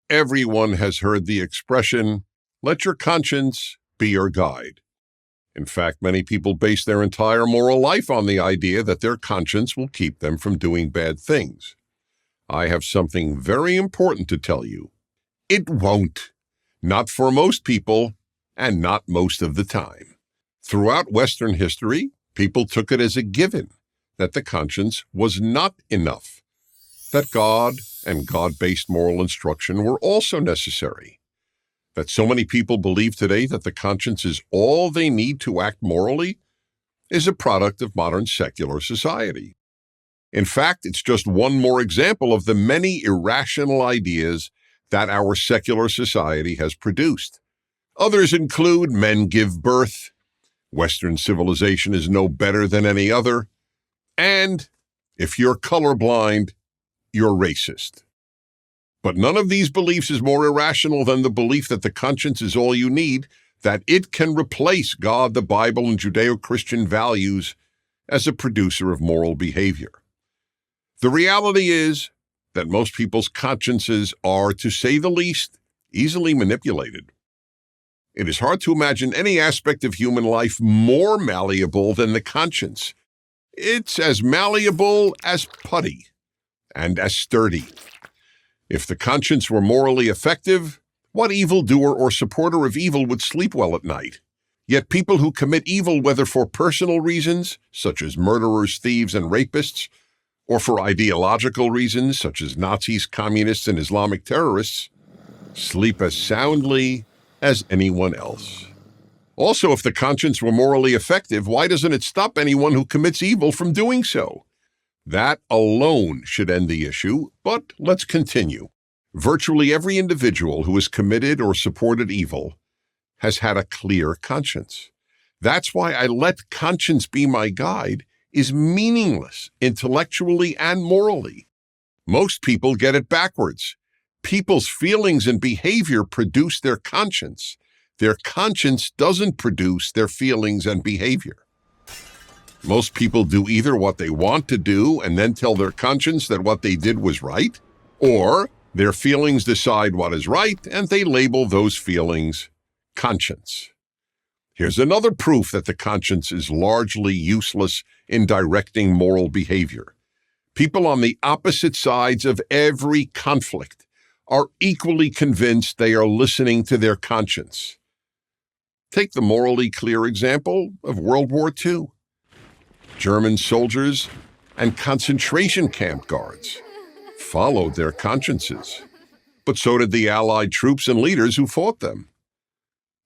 Everyone has heard the expression, let your conscience be your guide. In fact, many people base their entire moral life on the idea that their conscience will keep them from doing bad things. I have something very important to tell you. It won't. Not for most people, and not most of the time. Throughout Western history, people took it as a given that the conscience was not enough, that God and God-based moral instruction were also necessary, that so many people believe today that the conscience is all they need to act morally is a product of modern secular society. In fact, it's just one more example of the many irrational ideas that our secular society has produced. Others include men give birth, Western civilization is no better than any other, and if you're colorblind, you're racist. But none of these beliefs is more irrational than the belief that the conscience is all you need, that it can replace God, the Bible, and Judeo-Christian values as a producer of moral behavior. The reality is that most people's consciences are, to say the least, easily manipulated. It is hard to imagine any aspect of human life more malleable than the conscience. It's as malleable as putty and as sturdy. If the conscience were morally effective, what evildoer or supporter of evil would sleep well at night? Yet people who commit evil, whether for personal reasons, such as murderers, thieves, and rapists, or for ideological reasons, such as Nazis, communists, and Islamic terrorists, sleep as soundly as anyone else. Also, if the conscience were morally effective, why doesn't it stop anyone who commits evil from doing so? That alone should end the issue, but let's continue. Virtually every individual who has committed or supported evil has had a clear conscience. That's why I let conscience be my guide is meaningless intellectually and morally. Most people get it backwards. People's feelings and behavior produce their conscience. Their conscience doesn't produce their feelings and behavior. Most people do either what they want to do and then tell their conscience that what they did was right, or their feelings decide what is right and they label those feelings conscience. Here's another proof that the conscience is largely useless in directing moral behavior. People on the opposite sides of every conflict are equally convinced they are listening to their conscience. Take the morally clear example of World War II. German soldiers and concentration camp guards followed their consciences, but so did the Allied troops and leaders who fought them.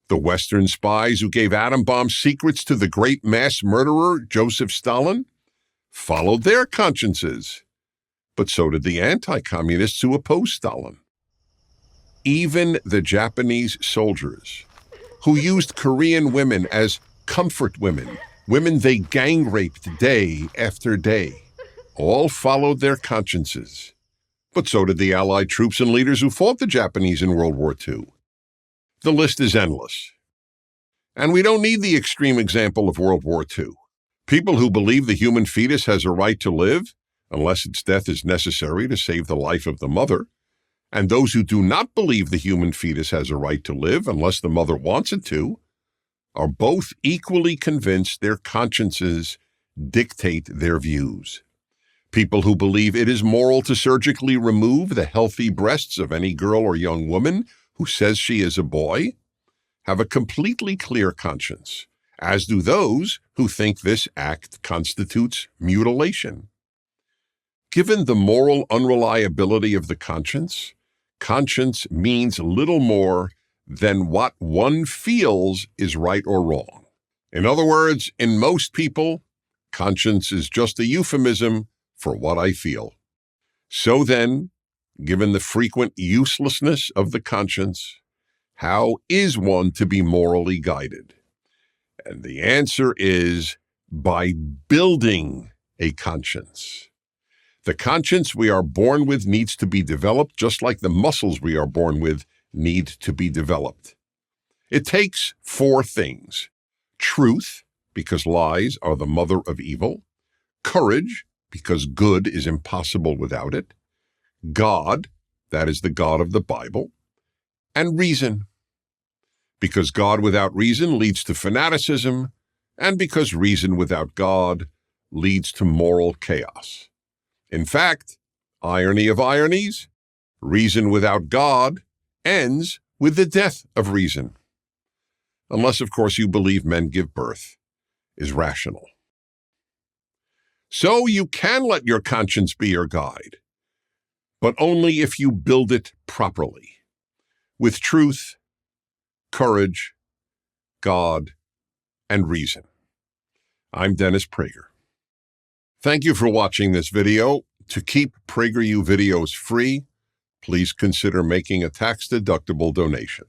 The Western spies who gave atom bomb secrets to the great mass murderer Joseph Stalin followed their consciences, but so did the anti-communists who opposed Stalin. Even the Japanese soldiers who used Korean women as comfort women, women they gang raped day after day, all followed their consciences, but so did the Allied troops and leaders who fought the Japanese in World War II. The list is endless. And we don't need the extreme example of World War II. People who believe the human fetus has a right to live, unless its death is necessary to save the life of the mother, and those who do not believe the human fetus has a right to live unless the mother wants it to, are both equally convinced their consciences dictate their views. People who believe it is moral to surgically remove the healthy breasts of any girl or young woman who says she is a boy have a completely clear conscience, as do those who think this act constitutes mutilation. Given the moral unreliability of the conscience, conscience means little more than what one feels is right or wrong. In other words, in most people, conscience is just a euphemism for what I feel. So then, given the frequent uselessness of the conscience, how is one to be morally guided? And the answer is by building a conscience. The conscience we are born with needs to be developed just like the muscles we are born with need to be developed. It takes 4 things: truth, because lies are the mother of evil; courage, because good is impossible without it; God, that is the God of the Bible, and reason, because God without reason leads to fanaticism, and because reason without God leads to moral chaos. In fact, irony of ironies, reason without God ends with the death of reason. Unless, of course, you believe men give birth is rational. So you can let your conscience be your guide, but only if you build it properly, with truth, courage, God, and reason. I'm Dennis Prager. Thank you for watching this video. To keep PragerU videos free, please consider making a tax-deductible donation.